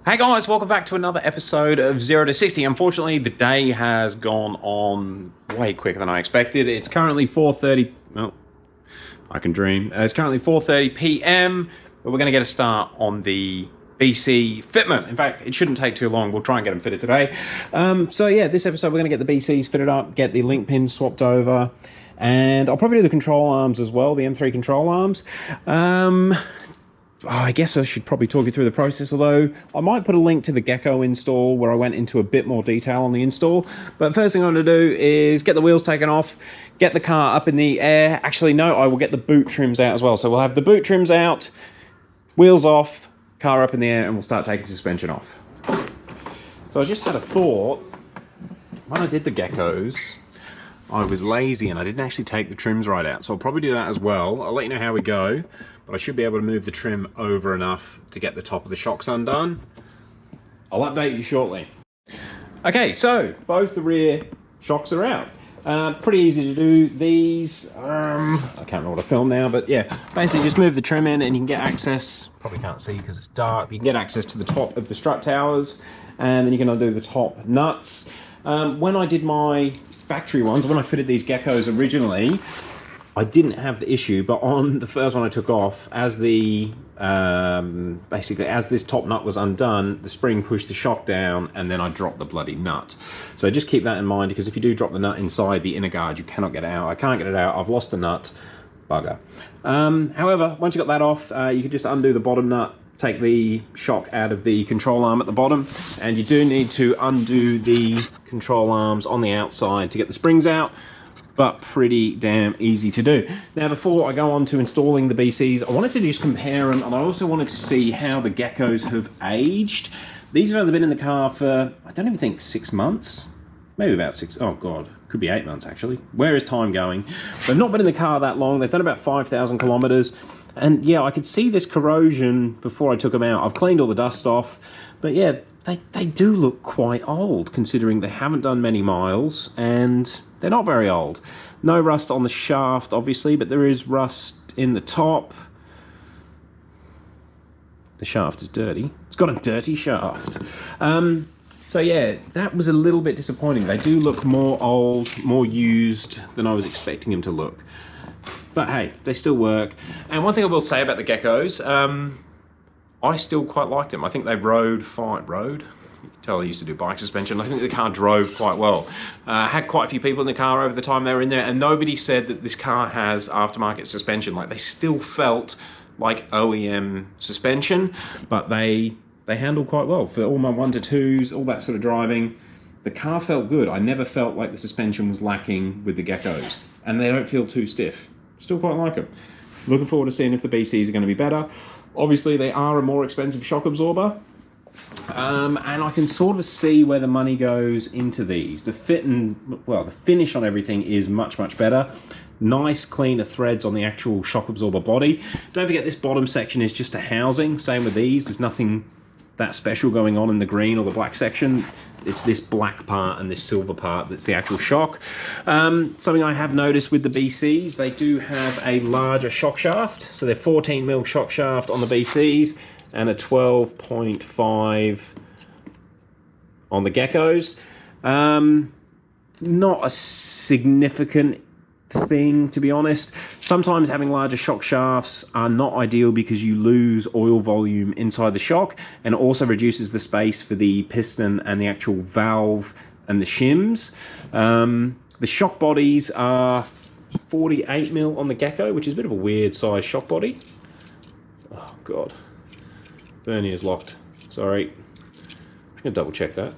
Hey guys, welcome back to another episode of 0 to 60. Unfortunately, the day has gone on way quicker than I expected. It's currently 4:30. Well, I can dream. It's currently 4:30 p.m. But we're going to get a start on the BC fitment. In fact, it shouldn't take too long. We'll try and get them fitted today. So yeah, this episode we're going to get the BCs fitted up, get the link pins swapped over, and I'll probably do the control arms as well, the M3 control arms. I guess I should probably talk you through the process, although I might put a link to the Gecko install where I went into a bit more detail on the install. But first thing I'm going to do is get the wheels taken off, get the car up in the air. Actually, no, I will get the boot trims out as well. So we'll have the boot trims out, wheels off, car up in the air, and we'll start taking suspension off. So I just had a thought. When I did the Geckos, I was lazy and I didn't actually take the trims right out. So I'll probably do that as well. I'll let you know how we go. But I should be able to move the trim over enough to get the top of the shocks undone. I'll update you shortly. Okay, so both the rear shocks are out. Pretty easy to do. These, I can't remember what I filmed now, but yeah, basically just move the trim in and you can get access, probably can't see because it's dark, you can get access to the top of the strut towers, and then you can undo the top nuts. When I did my factory ones, when I fitted these Geckos originally, I didn't have the issue, but on the first one I took off, as the basically as this top nut was undone, the spring pushed the shock down and then I dropped the bloody nut. So just keep that in mind, because if you do drop the nut inside the inner guard, you cannot get it out. I can't get it out, I've lost the nut, bugger. However, once you got that off, you can just undo the bottom nut, take the shock out of the control arm at the bottom, and you do need to undo the control arms on the outside to get the springs out, but pretty damn easy to do. Now, before I go on to installing the BCs, I wanted to just compare them, and I also wanted to see how the Geckos have aged. These have only been in the car for, I don't even think 6 months, maybe about 6, oh God, could be 8 months actually. Where is time going? They've not been in the car that long, they've done about 5,000 kilometers, and yeah, I could see this corrosion before I took them out. I've cleaned all the dust off, but yeah, they do look quite old, considering they haven't done many miles, and they're not very old. No rust on the shaft, obviously, but there is rust in the top. The shaft is dirty. It's got a dirty shaft. So yeah, that was a little bit disappointing. They do look more old, more used than I was expecting them to look. But hey, they still work. And one thing I will say about the Geckos, I still quite liked them. I think they rode fine. Rode? You can tell I used to do bike suspension. I think the car drove quite well. Had quite a few people in the car over the time they were in there, and nobody said that this car has aftermarket suspension. Like, they still felt like OEM suspension, but they handled quite well. For all my 1-2s, all that sort of driving, the car felt good. I never felt like the suspension was lacking with the Geckos, and they don't feel too stiff. Still quite like them. Looking forward to seeing if the BCs are going to be better. Obviously, they are a more expensive shock absorber, and I can sort of see where the money goes into these. The fit and, well, the finish on everything is much, much better. Nice, cleaner threads on the actual shock absorber body. Don't forget, this bottom section is just a housing. Same with these. There's nothing that special going on in the green or the black section. It's this black part and this silver part that's the actual shock. Something I have noticed with the BCs, they do have a larger shock shaft. So they're 14mm shock shaft on the BCs and a 12.5 on the Geckos. Not a significant thing, to be honest. Sometimes having larger shock shafts are not ideal because you lose oil volume inside the shock, and it also reduces the space for the piston and the actual valve and the shims. The shock bodies are 48mm on the Gecko, which is a bit of a weird size shock body. Oh God, Vernier's locked, sorry. I'm gonna double check that.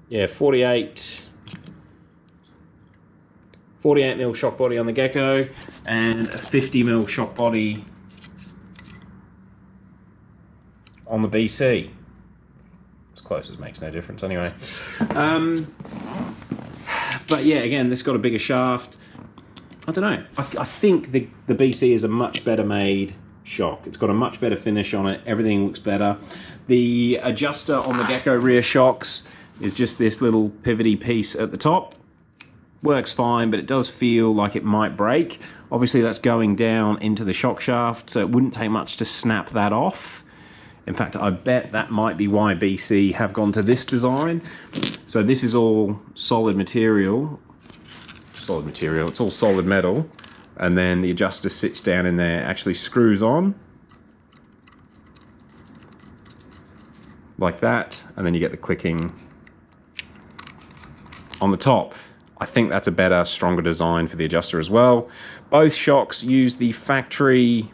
Yeah, 48mm shock body on the Gecko and a 50mm shock body on the BC. As close as makes no difference anyway. But yeah, again, this got a bigger shaft. I don't know. I think the BC is a much better made shock. It's got a much better finish on it. Everything looks better. The adjuster on the Gecko rear shocks is just this little pivoty piece at the top. Works fine, but it does feel like it might break. Obviously that's going down into the shock shaft, so it wouldn't take much to snap that off. In fact, I bet that might be why BC have gone to this design. So this is all solid material. Solid material, it's all solid metal. And then the adjuster sits down in there, actually screws on. Like that, and then you get the clicking on the top. I think that's a better, stronger design for the adjuster as well. Both shocks use the factory,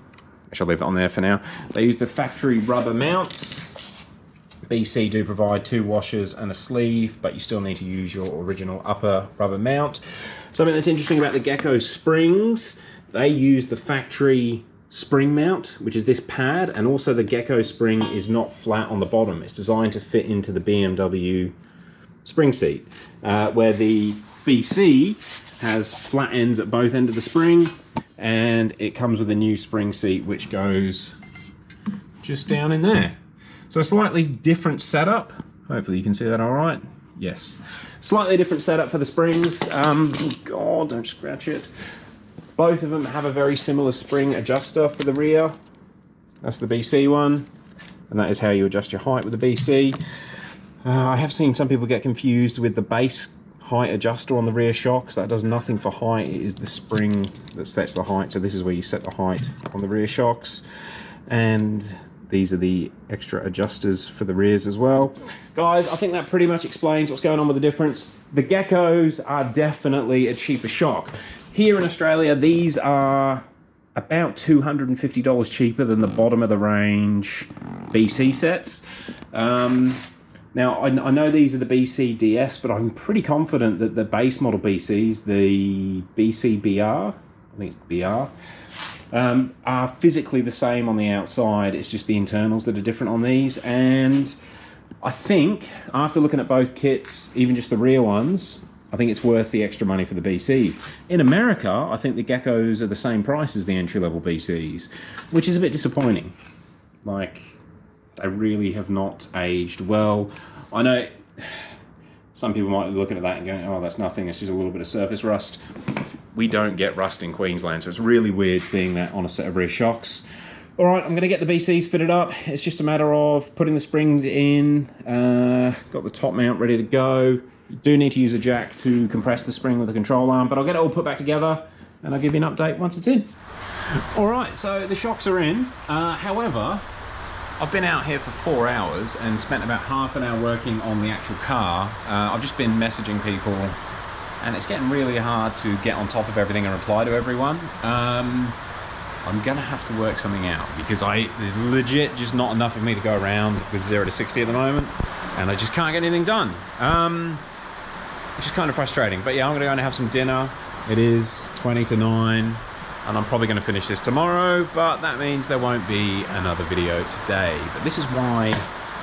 I shall leave it on there for now. They use the factory rubber mounts. BC do provide 2 washers and a sleeve, but you still need to use your original upper rubber mount. Something that's interesting about the Gecko springs, they use the factory spring mount, which is this pad, and also the Gecko spring is not flat on the bottom. It's designed to fit into the BMW spring seat, where the BC has flat ends at both ends of the spring, and it comes with a new spring seat which goes just down in there. So a slightly different setup. Hopefully you can see that all right. Yes. Slightly different setup for the springs. God, don't scratch it. Both of them have a very similar spring adjuster for the rear. That's the BC one, and that is how you adjust your height with the BC. I have seen some people get confused with the base height adjuster on the rear shocks. That does nothing for height. It is the spring that sets the height. So this is where you set the height on the rear shocks. And these are the extra adjusters for the rears as well. Guys, I think that pretty much explains what's going on with the difference. The Geckos are definitely a cheaper shock. Here in Australia, these are about $250 cheaper than the bottom of the range BC sets. Now, I know these are the BC DS, but I'm pretty confident that the base model BCs, the BC BR, I think it's BR, are physically the same on the outside. It's just the internals that are different on these. And I think, after looking at both kits, even just the rear ones, I think it's worth the extra money for the BCs. In America, I think the Geckos are the same price as the entry-level BCs, which is a bit disappointing. Like, they really have not aged well. I know some people might be looking at that and going, oh, that's nothing, it's just a little bit of surface rust. We don't get rust in Queensland, so it's really weird seeing that on a set of rear shocks. All right, I'm gonna get the BCs fitted up. It's just a matter of putting the springs in, got the top mount ready to go. You do need to use a jack to compress the spring with a control arm, but I'll get it all put back together and I'll give you an update once it's in. All right, so the shocks are in. However, I've been out here for 4 hours and spent about half an hour working on the actual car. I've just been messaging people and it's getting really hard to get on top of everything and reply to everyone. I'm gonna have to work something out because there's legit just not enough of me to go around with 0 to 60 at the moment, and I just can't get anything done. Which is kind of frustrating, but yeah, I'm gonna go and have some dinner. It is 20 to 9, and I'm probably gonna finish this tomorrow, but that means there won't be another video today. But this is why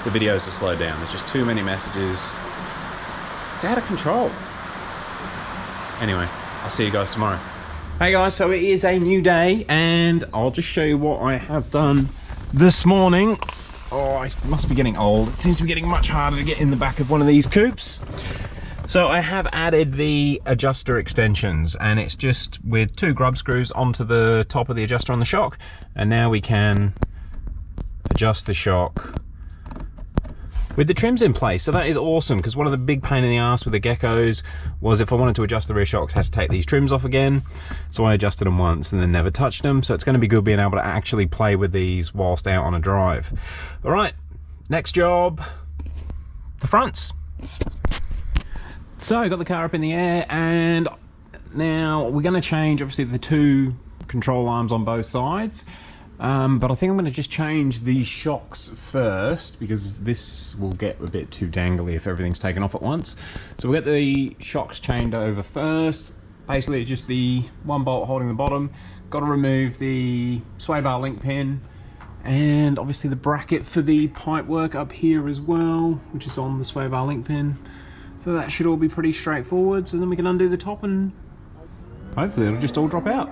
the videos have slowed down. There's just too many messages. It's out of control. Anyway, I'll see you guys tomorrow. Hey guys, so it is a new day, and I'll just show you what I have done this morning. Oh, I must be getting old. It seems to be getting much harder to get in the back of one of these coupes. So I have added the adjuster extensions, and it's just with 2 grub screws onto the top of the adjuster on the shock, and now we can adjust the shock with the trims in place. So that is awesome, because one of the big pain in the ass with the Geckos was if I wanted to adjust the rear shocks, I had to take these trims off again. So I adjusted them once and then never touched them. So it's going to be good being able to actually play with these whilst out on a drive. All right, next job, the fronts. So I got the car up in the air, and now we're going to change obviously the 2 control arms on both sides. But I think I'm going to just change the shocks first, because this will get a bit too dangly if everything's taken off at once. So we'll get the shocks chained over first. Basically it's just the 1 bolt holding the bottom. Got to remove the sway bar link pin, and obviously the bracket for the pipe work up here as well, which is on the sway bar link pin. So that should all be pretty straightforward. So then we can undo the top and hopefully it'll just all drop out.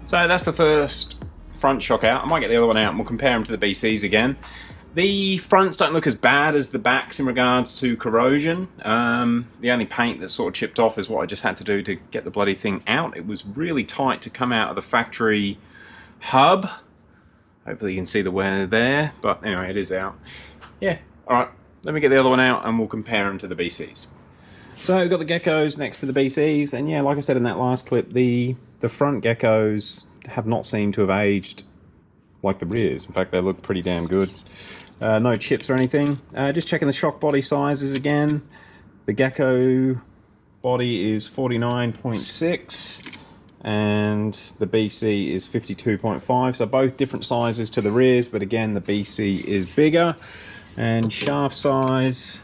So that's the first front shock out. I might get the other one out and we'll compare them to the BCs again. The fronts don't look as bad as the backs in regards to corrosion. The only paint that's sort of chipped off is what I just had to do to get the bloody thing out. It was really tight to come out of the factory hub. Hopefully you can see the wear there, but anyway, it is out. Yeah, alright, let me get the other one out and we'll compare them to the BCs. So we've got the geckos next to the BCs, and yeah, like I said in that last clip, the front geckos have not seemed to have aged like the rears. In fact, they look pretty damn good. No chips or anything. Just checking the shock body sizes again. The gecko body is 49.6 and the BC is 52.5, so both different sizes to the rears, but again the BC is bigger. And shaft size,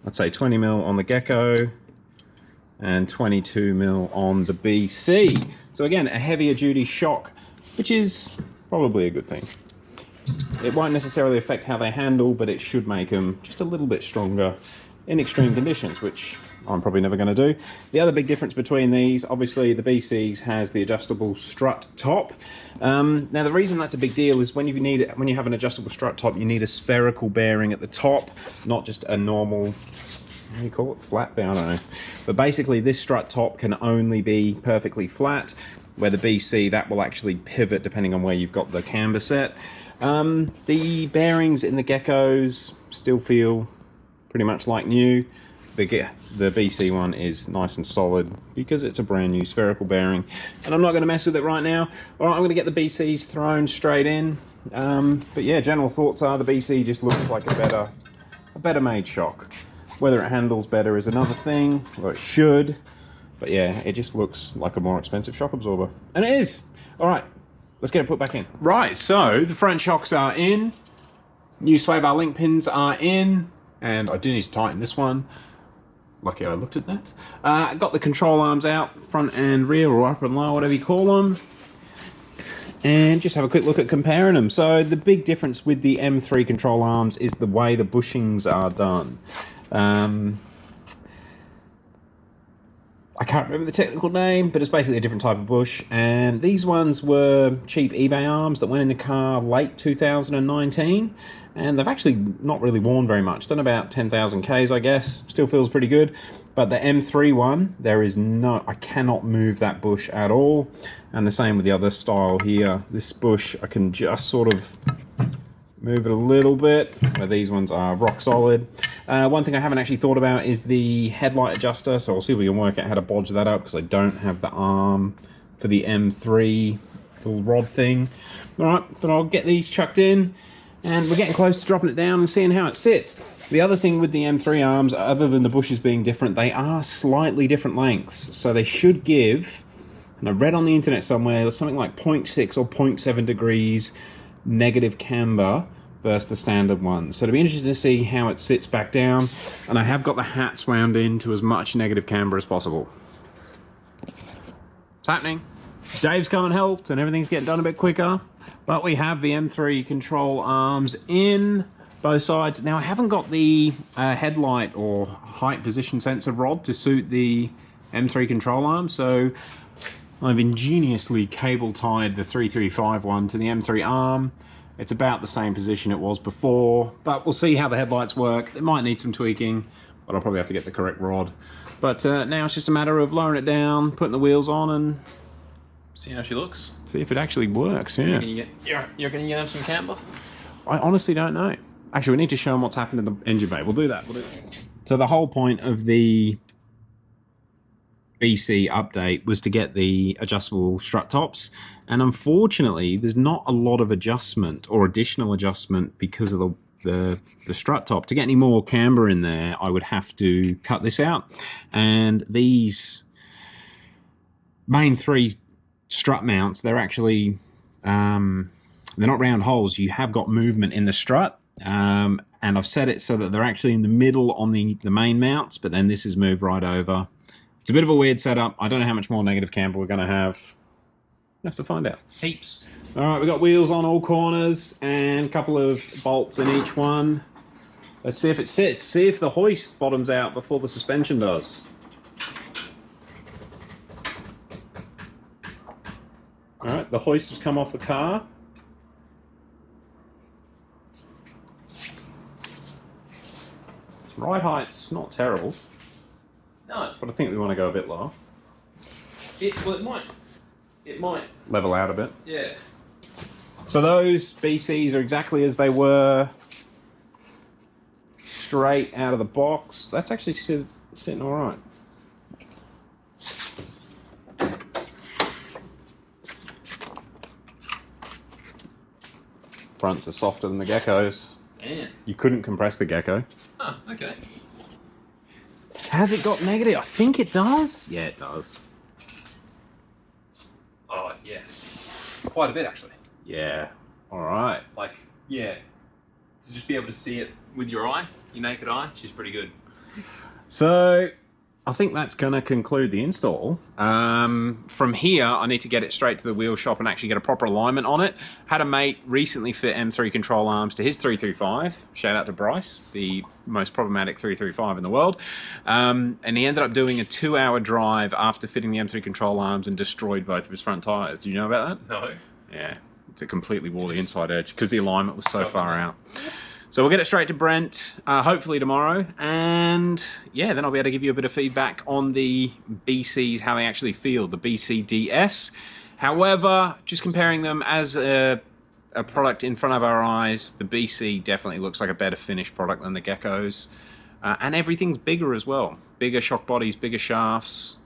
I'd say 20mm on the gecko and 22mm on the BC. So again, a heavier duty shock, which is probably a good thing. It won't necessarily affect how they handle, but it should make them just a little bit stronger in extreme conditions, which I'm probably never going to do. The other big difference between these, obviously the BCs has the adjustable strut top. Now the reason that's a big deal is when you have an adjustable strut top, you need a spherical bearing at the top, not just a normal, what do you call it, flat bearing, I don't know. But basically this strut top can only be perfectly flat, where the BC, that will actually pivot depending on where you've got the camber set. The bearings in the geckos still feel pretty much like new. The BC one is nice and solid because it's a brand new spherical bearing, and I'm not going to mess with it right now. Alright, I'm going to get the BCs thrown straight in. But yeah, general thoughts are the BC just looks like a better made shock. Whether it handles better is another thing, or it should, but yeah, it just looks like a more expensive shock absorber, and it is. Alright, let's get it put back in. Right, so the front shocks are in, new sway bar link pins are in, and I do need to tighten this one. Lucky I looked at that. Got the control arms out, front and rear, or upper and lower, whatever you call them. And just have a quick look at comparing them. So the big difference with the M3 control arms is the way the bushings are done. I can't remember the technical name, but it's basically a different type of bush. And these ones were cheap eBay arms that went in the car late 2019. And they've actually not really worn very much. Done about 10,000 Ks, I guess. Still feels pretty good. But the M3 one, I cannot move that bush at all. And the same with the other style here. This bush, I can just sort of move it a little bit, where these ones are rock solid. One thing I haven't actually thought about is the headlight adjuster, so I'll see if we can work out how to bodge that up, because I don't have the arm for the M3 little rod thing. Alright, but I'll get these chucked in, and we're getting close to dropping it down and seeing how it sits. The other thing with the M3 arms, other than the bushes being different, they are slightly different lengths, so they should give, and I read on the internet somewhere, something like 0.6 or 0.7 degrees negative camber versus the standard one. So it'll be interesting to see how it sits back down, and I have got the hats wound into as much negative camber as possible. It's happening. Dave's come and helped, and everything's getting done a bit quicker, but we have the M3 control arms in both sides. Now I haven't got the headlight or height position sensor rod to suit the M3 control arm, so I've ingeniously cable tied the 335 one to the M3 arm. It's about the same position it was before, but we'll see how the headlights work. It might need some tweaking, but I'll probably have to get the correct rod. But now it's just a matter of lowering it down, putting the wheels on, and see how she looks. See if it actually works, yeah. You're going to have some camber? I honestly don't know. Actually, we need to show them what's happened in the engine bay. We'll do that. So the whole point of the BC update was to get the adjustable strut tops, and unfortunately there's not a lot of adjustment or additional adjustment because of the strut top. To get any more camber in there, I would have to cut this out, and these main three strut mounts, they're actually they're not round holes. You have got movement in the strut, and I've set it so that they're actually in the middle on the main mounts, but then this is moved right over. It's a bit of a weird setup. I don't know how much more negative camber we're going to have. We'll have to find out. Heaps. All right, we've got wheels on all corners and a couple of bolts in each one. Let's see if it sits. See if the hoist bottoms out before the suspension does. Right, the hoist has come off the car. Ride height's not terrible. No. But I think we want to go a bit lower. Well, it might. Level out a bit. Yeah. So those BCs are exactly as they were straight out of the box. That's actually sitting all right. Fronts are softer than the Geckos. Damn. You couldn't compress the Gecko. Oh, okay. Has it got negative? I think it does. Yeah, it does. Oh, yes. Quite a bit, actually. Yeah. All right. Like, yeah. To just be able to see it with your eye, your naked eye, she's pretty good. So I think that's going to conclude the install. From here, I need to get it straight to the wheel shop and actually get a proper alignment on it. Had a mate recently fit M3 control arms to his 335. Shout out to Bryce, the most problematic 335 in the world. And he ended up doing a 2-hour drive after fitting the M3 control arms and destroyed both of his front tyres. Do you know about that? No. Yeah, it completely wore the inside edge because the alignment was so far out. So we'll get it straight to Brent, hopefully tomorrow, and yeah, then I'll be able to give you a bit of feedback on the BCs, how they actually feel, the BCDS. However, just comparing them as a product in front of our eyes, the BC definitely looks like a better finished product than the Geckos, and everything's bigger as well. Bigger shock bodies, bigger shafts.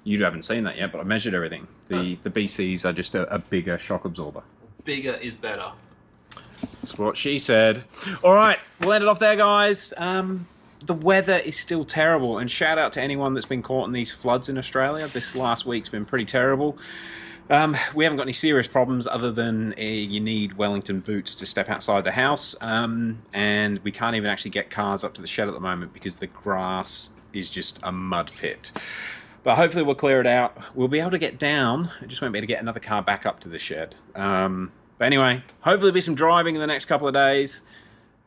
You haven't seen that yet, but I measured everything. The BCs are just a bigger shock absorber. Bigger is better. That's what she said. All right, we'll end it off there, guys. The weather is still terrible, and shout out to anyone that's been caught in these floods in Australia. This last week's been pretty terrible. We haven't got any serious problems other than you need Wellington boots to step outside the house, and we can't even actually get cars up to the shed at the moment because the grass is just a mud pit. But hopefully we'll clear it out. We'll be able to get down. I just won't be able to get another car back up to the shed. But anyway, hopefully there'll be some driving in the next couple of days,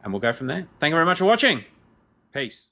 and we'll go from there. Thank you very much for watching. Peace.